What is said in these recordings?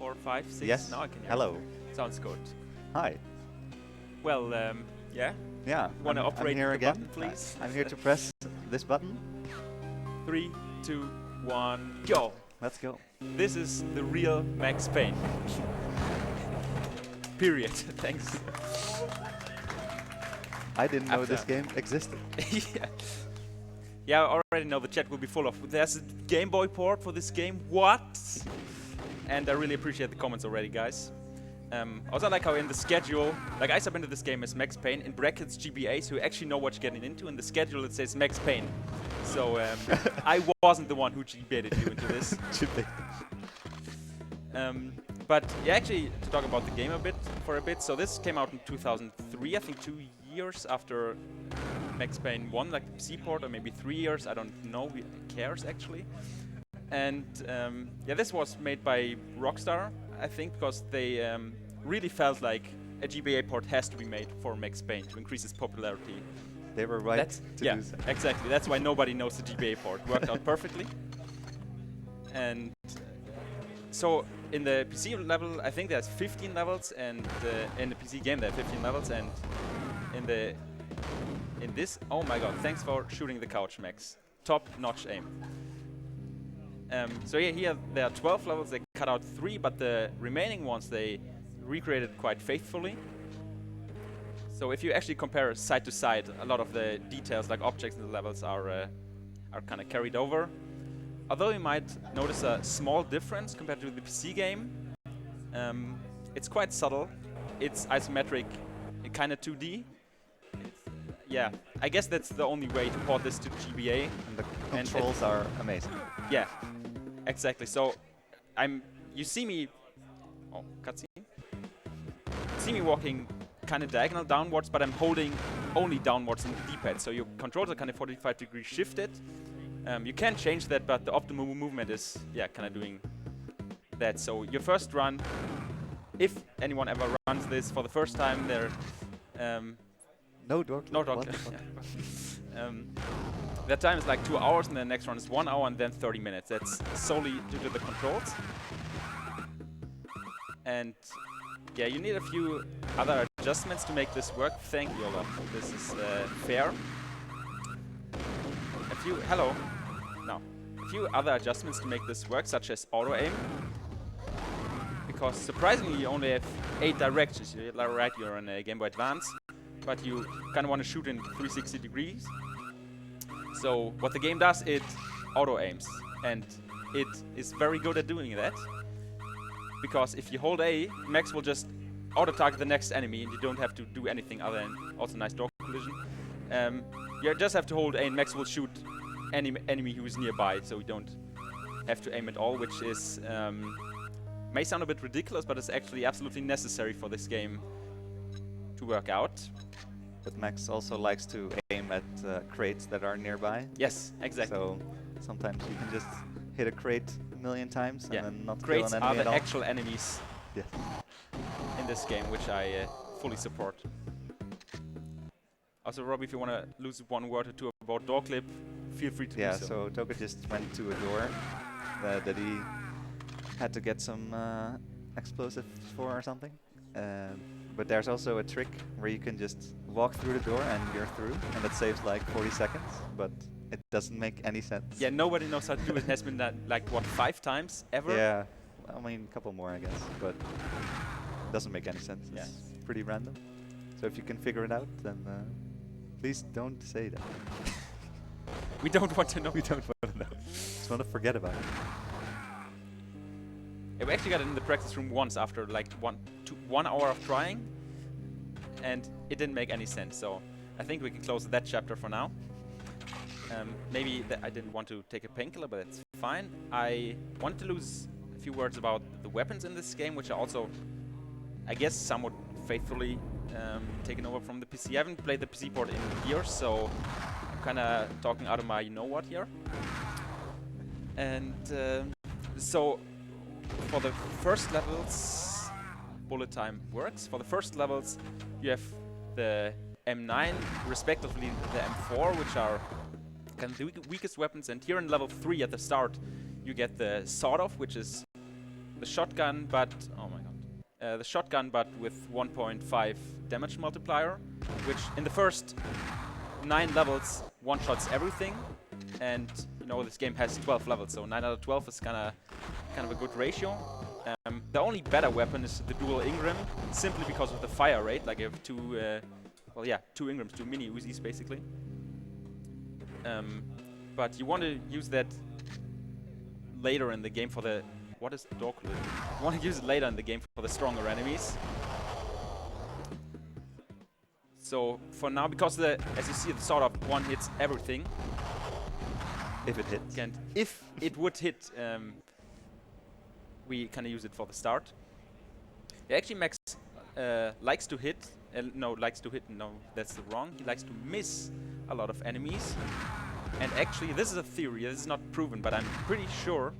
4, 5, 6. Yes. Now I can hear. Hello. Sounds good. Hi. Well, yeah. Yeah. Want to operate I'm here the again. button, please? I'm here to press this button. 3, 2, 1, go. Let's go. This is the real Max Payne. Period. Thanks. I didn't know this game existed. Yeah. Yeah, I already know the chat will be full of. There's a Game Boy port for this game. What? And I really appreciate the comments already, guys. Also, I like how in the schedule, like I submitted this game as Max Payne in brackets GBA, so you actually know what you're getting into. In the schedule, it says Max Payne. So I wasn't the one who GBA'd you into this. But yeah, actually, to talk about the game for a bit. So this came out in 2003, I think 2 years after Max Payne 1, like the PC port, or maybe 3 years. I don't know. Who cares actually? And yeah, this was made by Rockstar, I think, because they really felt like a GBA port has to be made for Max Payne to increase its popularity. They were right to do so. Exactly. That's why nobody knows the GBA port. Worked out perfectly. And so in the PC level, I think there's 15 levels, and in the PC game there are 15 levels, and in this, oh my god, thanks for shooting the couch, Max. Top-notch aim. So yeah, here there are 12 levels. They cut out 3, but the remaining ones they recreated quite faithfully. So if you actually compare side to side, a lot of the details, like objects in the levels, are kind of carried over. Although you might notice a small difference compared to the PC game, it's quite subtle. It's isometric, kind of 2D. Yeah, I guess that's the only way to port this to GBA. And the controls are amazing. Yeah, exactly. So you see me, oh, cutscene. See me walking kind of diagonal downwards, but I'm holding only downwards in the D-pad. So your controls are kind of 45 degrees shifted. You can change that, but the optimal movement is, yeah, kind of doing that. So your first run, if anyone ever runs this for the first time, there, no dog. that time is like 2 hours, and the next run is 1 hour, and then 30 minutes. That's solely due to the controls. And yeah, you need a few other adjustments to make this work. Thank you, Olaf. This is fair. A few other adjustments to make this work, such as auto aim. Because surprisingly, you only have 8 directions. You're right, you're on a Game Boy Advance, but you kind of want to shoot in 360 degrees. So what the game does, it auto aims, and it is very good at doing that. Because if you hold A, Max will just auto-target the next enemy, and you don't have to do anything other than also nice door collision. You just have to hold A, and Max will shoot any enemy who is nearby, so you don't have to aim at all, which is may sound a bit ridiculous, but it's actually absolutely necessary for this game to work out. But Max also likes to aim at crates that are nearby. Yes, exactly. So sometimes you can just hit a crate a million times and then not kill crates an enemy are at the all. actual enemies in this game, which I fully support. Also, Rob, if you want to lose one word or two about door clip, feel free to do so. Yeah, so Toka just went to a door that he had to get some explosives for or something. But there's also a trick where you can just walk through the door and you're through, and it saves like 40 seconds, but it doesn't make any sense. Yeah, nobody knows how to do it. It has been done like, what, 5 times ever? Yeah, I mean, a couple more, I guess, but it doesn't make any sense. Yeah. It's pretty random. So if you can figure it out, then please don't say that. We don't want to know. We don't want to know. Just want to forget about it. Yeah, we actually got it in the practice room once after like 1 hour of trying, and it didn't make any sense. So I think we can close that chapter for now. Maybe I didn't want to take a painkiller, but that's fine. I wanted to lose a few words about the weapons in this game, which are also, I guess, somewhat faithfully taken over from the PC. I haven't played the PC port in years, so I'm kind of talking out of my you-know-what here. And so for the first levels, bullet time works. For the first levels, you have the M9, respectively the M4, which are kind of the weakest weapons. And here in level 3 at the start, you get the sawed-off, which is the shotgun, but oh my god, the shotgun, but with 1.5 damage multiplier, which in the first 9 levels one-shots everything, and you know this game has 12 levels, so 9 out of 12 is kind of a good ratio. The only better weapon is the dual Ingram, simply because of the fire rate. Like you have two, well, yeah, 2 Ingrams, 2 mini Uzis basically. But you want to use that later in the game for the... What is dog lid? You want to use it later in the game for the stronger enemies. So for now, because as you see, the sort of one hits everything. If it hits. And if it would hit, we kind of use it for the start. Yeah, actually, Max likes to hit. No, that's wrong. He likes to miss a lot of enemies. And actually, this is a theory. This is not proven, but I'm pretty sure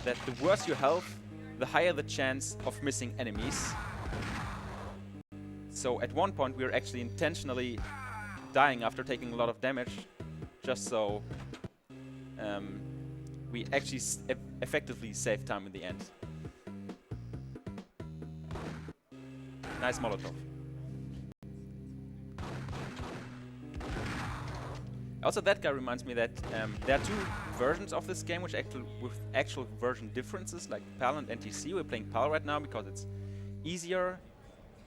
that the worse your health, the higher the chance of missing enemies. So at one point, we were actually intentionally dying after taking a lot of damage, just so we actually effectively save time in the end. Nice Molotov. Also, that guy reminds me that there are 2 versions of this game with actual version differences, like PAL and NTSC. We're playing PAL right now because it's easier,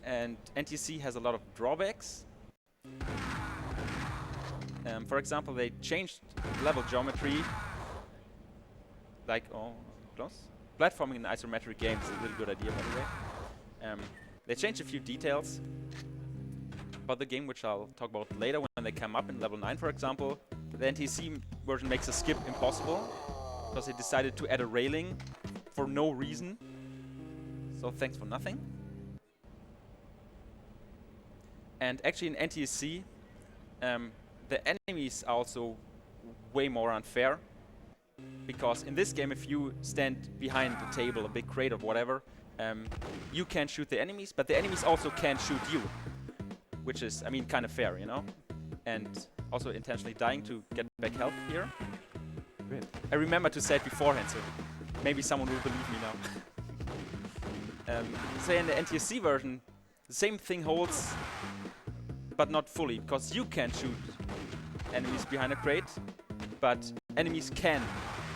and NTSC has a lot of drawbacks. For example, they changed level geometry, like, oh, close? Platforming in isometric games is a really good idea, by the way. They changed a few details about the game, which I'll talk about later when they come up in level 9, for example. The NTSC version makes a skip impossible, because they decided to add a railing for no reason. So thanks for nothing. And actually in NTSC, the enemies are also way more unfair, because in this game, if you stand behind the table, a big crate or whatever, you can shoot the enemies, but the enemies also can shoot you, which is, I mean, kind of fair, you know? And also intentionally dying to get back health here. Great. I remember to say it beforehand, so maybe someone will believe me now. So in the NTSC version, the same thing holds, but not fully, because you can shoot enemies behind a crate, but enemies can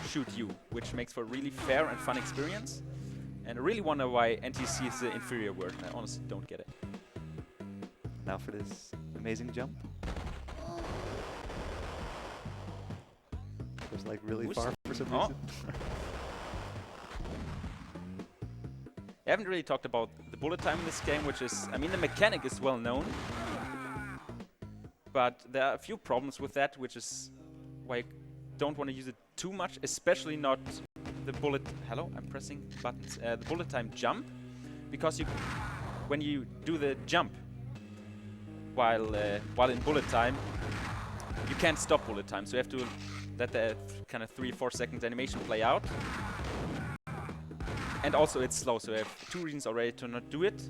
shoot you, which makes for a really fair and fun experience. And I really wonder why NTSC is the inferior version. I honestly don't get it. Now for this amazing jump. Just like really far for some reason. I haven't really talked about the bullet time in this game, which is, I mean, the mechanic is well known, but there are a few problems with that, which is why I don't want to use it too much, especially not the bullet... Hello, I'm pressing buttons. The bullet time jump, because when you do the jump while in bullet time, you can't stop bullet time, so you have to let the kind of 3-4 seconds animation play out. And also it's slow, so I have 2 reasons already to not do it.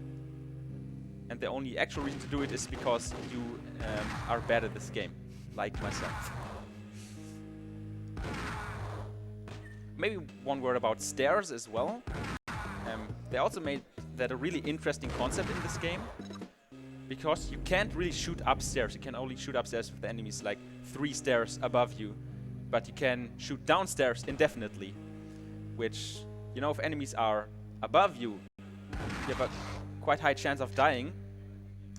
And the only actual reason to do it is because you are bad at this game, like myself. Maybe one word about stairs as well. They also made that a really interesting concept in this game, because you can't really shoot upstairs. You can only shoot upstairs with the enemies like 3 stairs above you, but you can shoot downstairs indefinitely, which, you know, if enemies are above you, you have a quite high chance of dying.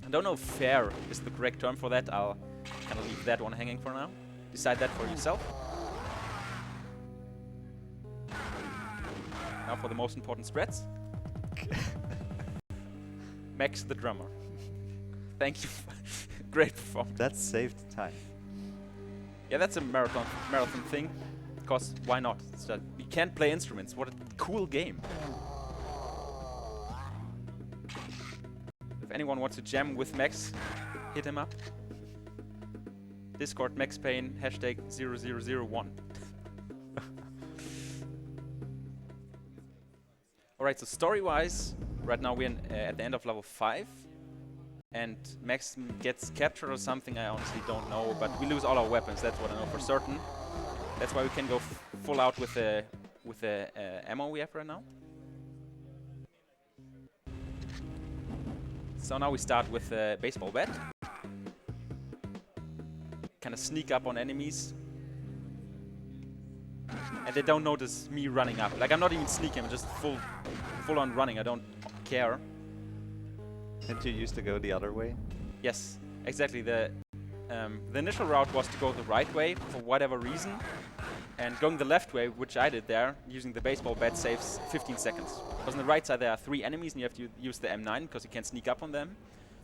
I don't know if fair is the correct term for that. I'll kind of leave that one hanging for now. Decide that for yourself. Now for the most important spreads. Max the drummer. Thank you. Great performance. That saved time. Yeah, that's a marathon thing. Because why not? You can't play instruments. What a cool game. If anyone wants to jam with Max, hit him up. Discord Max Payne, #0001. Alright, so story-wise, right now we're at the end of level 5. And Max gets captured or something, I honestly don't know. But we lose all our weapons, that's what I know for certain. That's why we can go full out with the ammo we have right now. So now we start with a baseball bat. Kind of sneak up on enemies. And they don't notice me running up. Like, I'm not even sneaking, I'm just full on running. I don't care. Didn't you used to go the other way? Yes, exactly. The initial route was to go the right way for whatever reason. And going the left way, which I did there, using the baseball bat saves 15 seconds. Because on the right side there are 3 enemies and you have to use the M9 because you can't sneak up on them.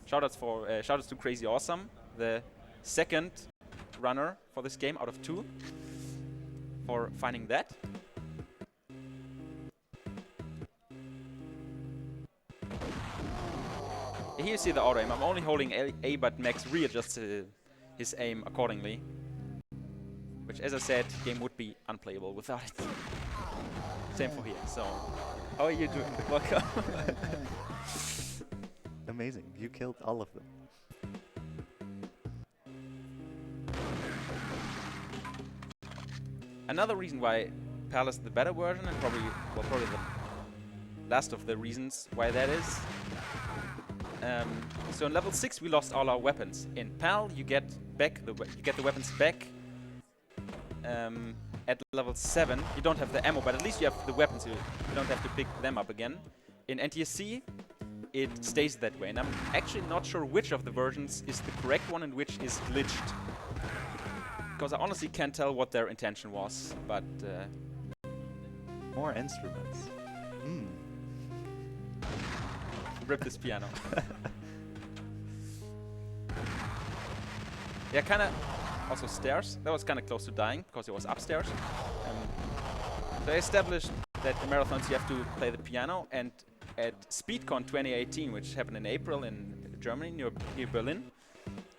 Shoutouts to Crazy Awesome, the second runner for this game out of 2, for finding that. Here you see the auto aim. I'm only holding A, but Max readjusts his aim accordingly. Which, as I said, game would be unplayable without it. Same for here. So, how are you doing? Welcome. Amazing. You killed all of them. Another reason why PAL is the better version, and probably the last of the reasons why that is. So in level 6 we lost all our weapons. In PAL you get the weapons back. At level 7 you don't have the ammo, but at least you have the weapons. You don't have to pick them up again. In NTSC it stays that way, and I'm actually not sure which of the versions is the correct one and which is glitched. Because I honestly can't tell what their intention was, but... More instruments. Rip this piano. Yeah, kinda... Also stairs. That was kinda close to dying, because it was upstairs. So I established that in marathons you have to play the piano, and at SpeedCon 2018, which happened in April in Germany, near Berlin,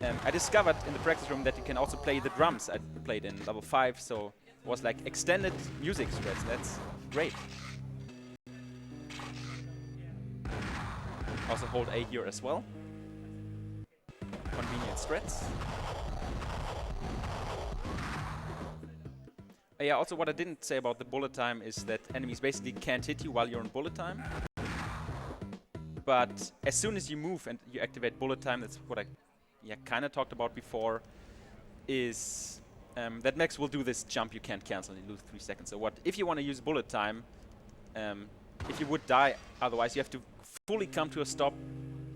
I discovered in the practice room that you can also play the drums. I played in level 5, so it was like extended music spreads. That's great. Also hold A here as well. Convenient strats. Yeah, also what I didn't say about the bullet time is that enemies basically can't hit you while you're in bullet time. But as soon as you move and you activate bullet time, that's what I kind of talked about before, is that Max will do this jump you can't cancel and you lose 3 seconds. So if you want to use bullet time, if you would die otherwise, you have to fully come to a stop,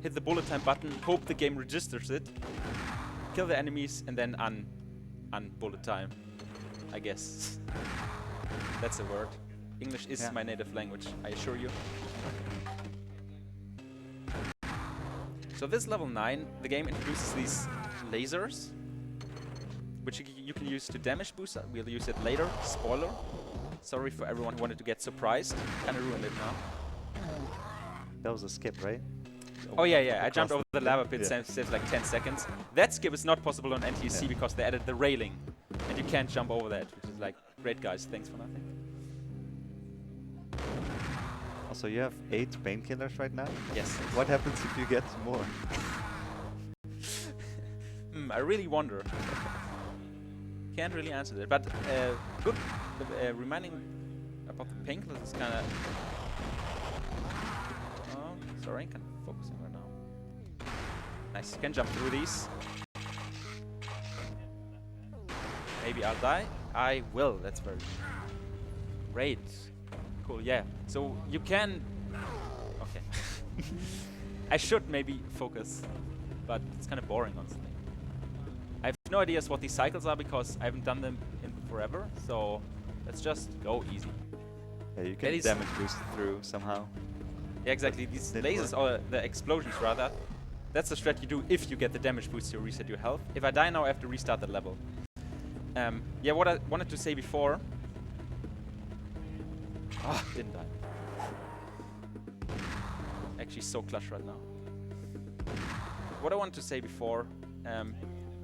hit the bullet time button, hope the game registers it, kill the enemies, and then un-bullet time, I guess. That's a word. English is my native language, I assure you. So this level 9, the game introduces these lasers, which you can use to damage boost. We'll use it later. Spoiler. Sorry for everyone who wanted to get surprised. Kinda ruined it now. That was a skip, right? Oh yeah, I jumped over the lava pit, saves like 10 seconds. That skip is not possible on NTSC because they added the railing, and you can't jump over that, which is like, great guys, thanks for nothing. Also, you have 8 painkillers right now? Yes. What happens if you get more? I really wonder. Can't really answer that, but good. Reminding about the painkillers is kind of... Oh, sorry, can't focus on right now. Nice, you can jump through these. Maybe I'll die. I will, that's very great. Cool, yeah. So you can... Okay. I should maybe focus, but it's kind of boring, honestly. I have no idea what these cycles are because I haven't done them in forever, so let's just go easy. Yeah, you can damage boost through somehow. Yeah, exactly. These lasers, or the explosions rather, that's the strat you do if you get the damage boost to reset your health. If I die now, I have to restart the level. Yeah, what I wanted to say before... Ah, didn't die. Actually so clutch right now. What I wanted to say before,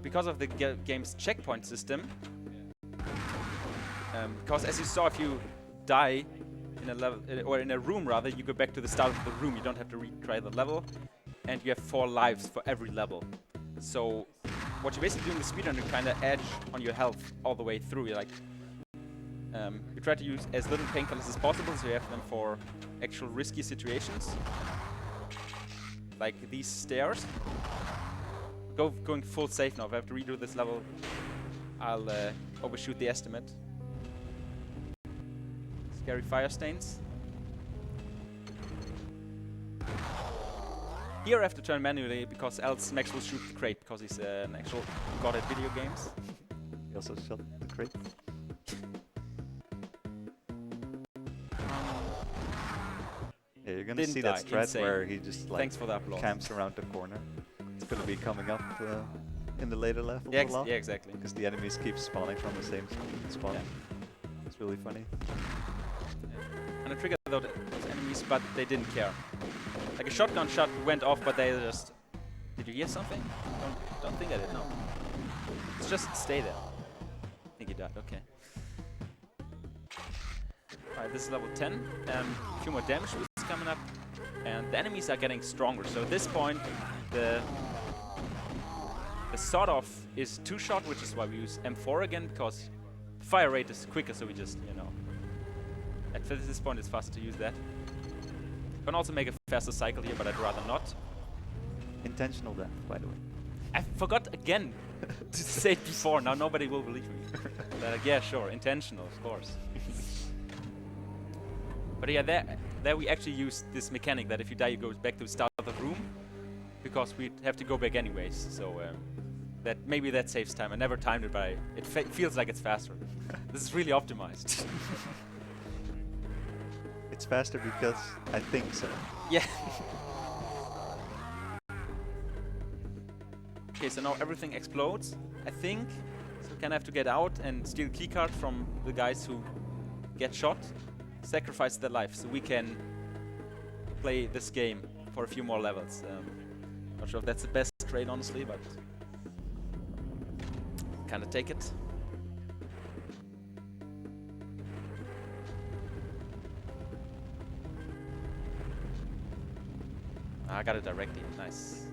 because of the game's checkpoint system, because as you saw, if you die in a level, or in a room rather, you go back to the start of the room, you don't have to retry the level, and you have 4 lives for every level. So what you basically do in the speedrun, you kind of edge on your health all the way through. You're like, you try to use as little painkillers as possible, so you have them for actual risky situations. like these stairs. Going full safe now. If I have to redo this level, I'll overshoot the estimate. Scary fire stains. Here I have to turn manually because else Max will shoot the crate because he's an actual god at video games. He also shot the crate. Yeah, you're gonna see that strat where he just like camps around the corner. It's gonna be coming up in the later levels a lot. Yeah, exactly. Because the enemies keep spawning from the same spawn. Yeah. It's really funny. Yeah. And I triggered those enemies, but they didn't care. Like a shotgun shot went off, but they just... Did you hear something? Don't think I did, no. Let's just stay there. I think he died, okay. Alright, this is level 10. A few more damage boosts coming up. And the enemies are getting stronger. So at this point, the sort of is 2-shot, which is why we use M4 again, because the fire rate is quicker, so we just, you know... At this point, it's faster to use that. You can also make a faster cycle here, but I'd rather not. Intentional death, by the way. I forgot again to say it before. Now nobody will believe me. But yeah, sure, intentional, of course. But yeah, there we actually use this mechanic that if you die, you go back to the start of the room, because we have to go back anyways. So that maybe that saves time. I never timed it, but it feels like it's faster. This is really optimized. It's faster because I think so. Yeah. Okay, so now everything explodes, I think. So we kind of have to get out and steal keycard from the guys who get shot, sacrifice their life, so we can play this game for a few more levels. Not sure if that's the best trade, honestly, but kind of take it. I got it directly. Nice.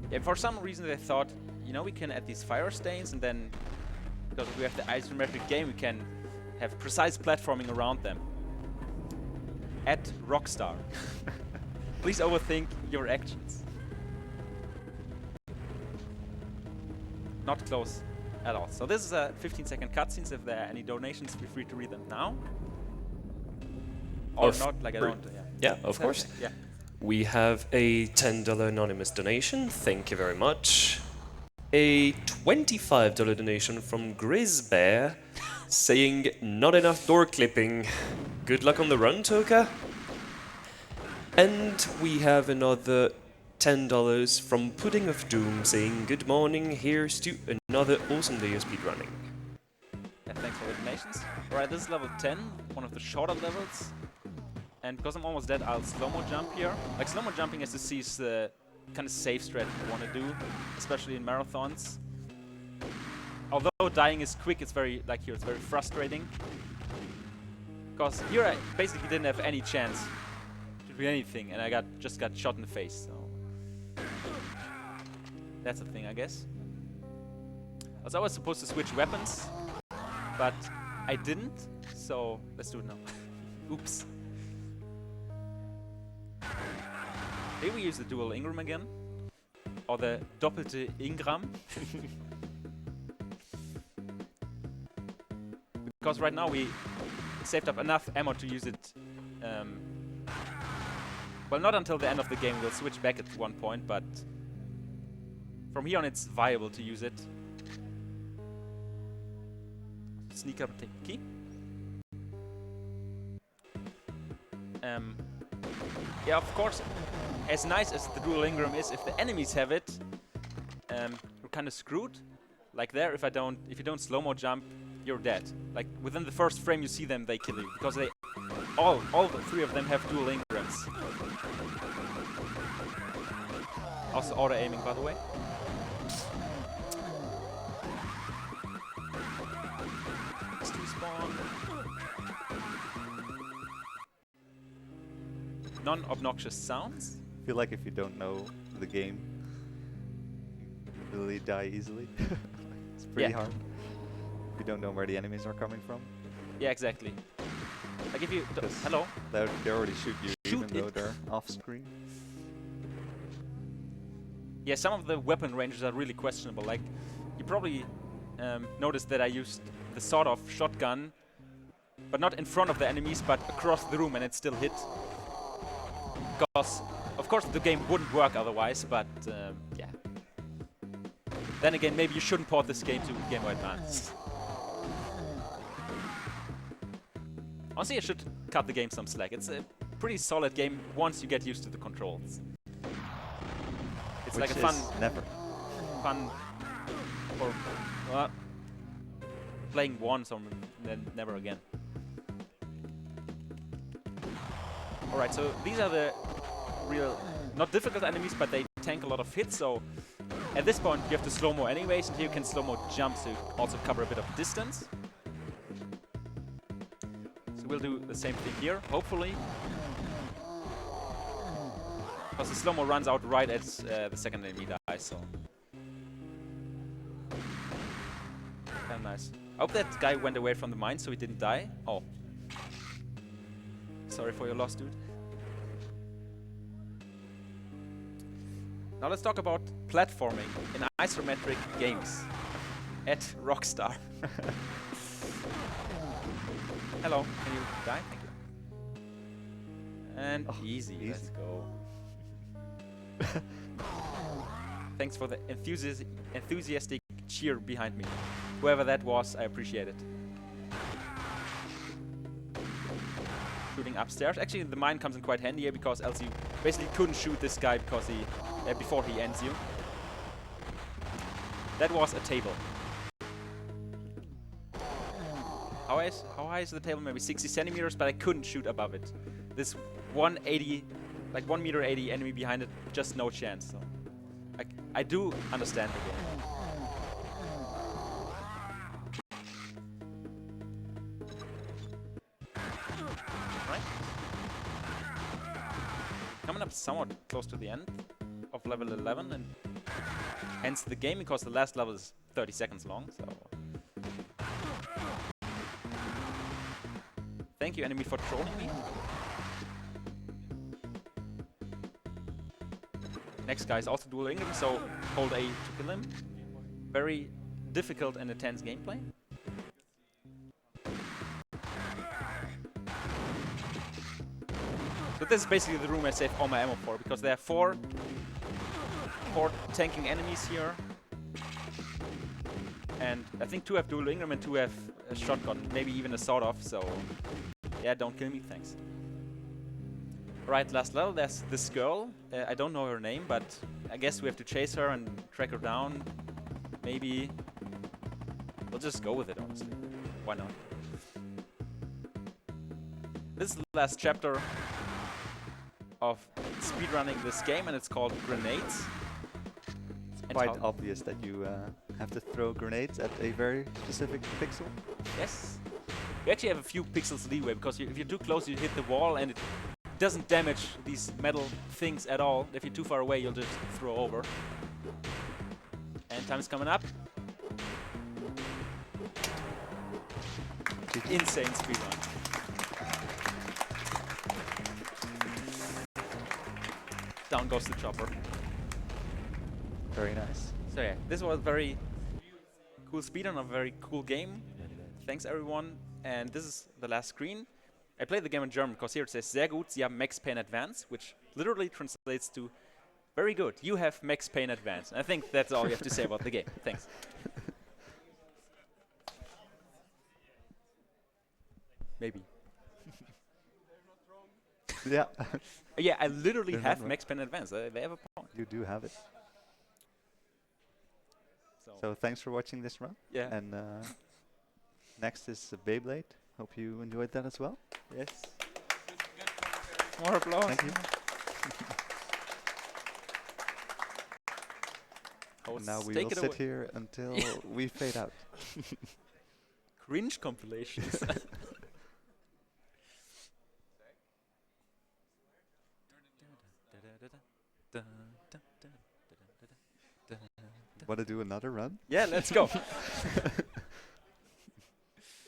Yeah, for some reason they thought, you know, we can add these fire stains, and then because we have the isometric game, we can have precise platforming around them. At Rockstar. Please overthink your actions. Not close at all. So this is a 15-second cutscenes. If there are any donations, feel free to read them now. Or not, like I don't. Yeah, of course. Yeah. We have a $10 anonymous donation. Thank you very much. A $25 donation from Grizzbear saying not enough door clipping. Good luck on the run, Toka. And we have another $10 from Pudding of Doom saying good morning, here's to another awesome day of speedrunning. Yeah, thanks for the donations. Alright, this is level 10, one of the shorter levels. And because I'm almost dead, I'll slow-mo jump here. Like, slow-mo jumping SSC is the kind of safe strat you want to do, especially in marathons. Although dying is quick, it's very, like here, it's very frustrating. Because here I basically didn't have any chance to do anything, and I just got shot in the face, so... That's the thing, I guess. I was supposed to switch weapons, but I didn't, so let's do it now. Oops. Maybe we use the dual Ingram again. Or the doppelte Ingram. Because right now we saved up enough ammo to use it. Well, not until the end of the game. We'll switch back at one point, but from here on it's viable to use it. Sneak up and take the key. Yeah, of course, as nice as the dual Ingram is, if the enemies have it, you're kind of screwed. Like there, if you don't slow-mo jump, you're dead. Like within the first frame you see them, they kill you because they all the three of them have dual Ingrams. Also auto aiming, by the way. Let's do spawn. Non-obnoxious sounds. I feel like if you don't know the game, you really die easily. It's pretty hard. If you don't know where the enemies are coming from. Yeah, exactly. Like if you hello. They already shoot you shoot even though it. they're off screen. Yeah, some of the weapon ranges are really questionable. Like, you probably noticed that I used the sort of shotgun, but not in front of the enemies, but across the room, and it still hit. Because, of course, the game wouldn't work otherwise, but yeah. Then again, maybe you shouldn't port this game to Game Boy Advance. Honestly, I should cut the game some slack. It's a pretty solid game once you get used to the controls. It's Which like a is never. fun for playing once or then never again. Alright, so these are the real, not difficult enemies, but they tank a lot of hits, so at this point you have to slow-mo anyways, and here you can slow-mo jump so you also cover a bit of distance. So we'll do the same thing here, hopefully. Because the slow-mo runs out right as the second enemy dies, so... Very nice. I hope that guy went away from the mine so he didn't die. Oh. Sorry for your loss, dude. Now let's talk about platforming in isometric games at Rockstar. Hello, can you die? Thank you. And easy, let's go. Thanks for the enthusiastic cheer behind me. Whoever that was, I appreciate it. Shooting upstairs. Actually, the mine comes in quite handy here because else you basically couldn't shoot this guy because he before he ends you. That was a table. How high is the table? Maybe 60 centimeters, but I couldn't shoot above it. This 180, like 1 meter 80 enemy behind it, just no chance. So I do understand the game. Right. Coming up somewhat close to the end of level 11 and hence the game because the last level is 30 seconds long, so... Thank you, enemy, for trolling me. Next guy is also dual Ingram, so hold A to kill him. Very difficult and intense gameplay. So this is basically the room I save all my ammo for, because there are four tanking enemies here. And I think 2 have dual Ingram and 2 have a shotgun, maybe even a sawed-off, so... Yeah, don't kill me, thanks. Right, last level, there's this girl. I don't know her name, but I guess we have to chase her and track her down. Maybe... We'll just go with it, honestly. Why not? This is the last chapter of speedrunning this game, and it's called Grenades. It's quite obvious that you have to throw grenades at a very specific pixel. Yes. You actually have a few pixels leeway, because if you're too close, you hit the wall, and it doesn't damage these metal things at all. If you're too far away, you'll just throw over. And time's coming up. Insane speedrun. Down goes the chopper. Very nice. So yeah, this was a very cool speedrun of a very cool game. Thanks everyone. And this is the last screen. I played the game in German because here it says sehr gut, Sie haben Max Payne Advance, which literally translates to very good. You have Max Payne Advance. And I think that's all you have to say about the game. Thanks. Maybe. Yeah. Yeah, I literally They're have not Max Payne Advance. They have a point. You do have it. So thanks for watching this run. Yeah. And next is Beyblade. Hope you enjoyed that as well. Yes. More applause. Thank you. And now we will sit here until we fade out. Cringe compilations. Want to do another run? Yeah, let's go.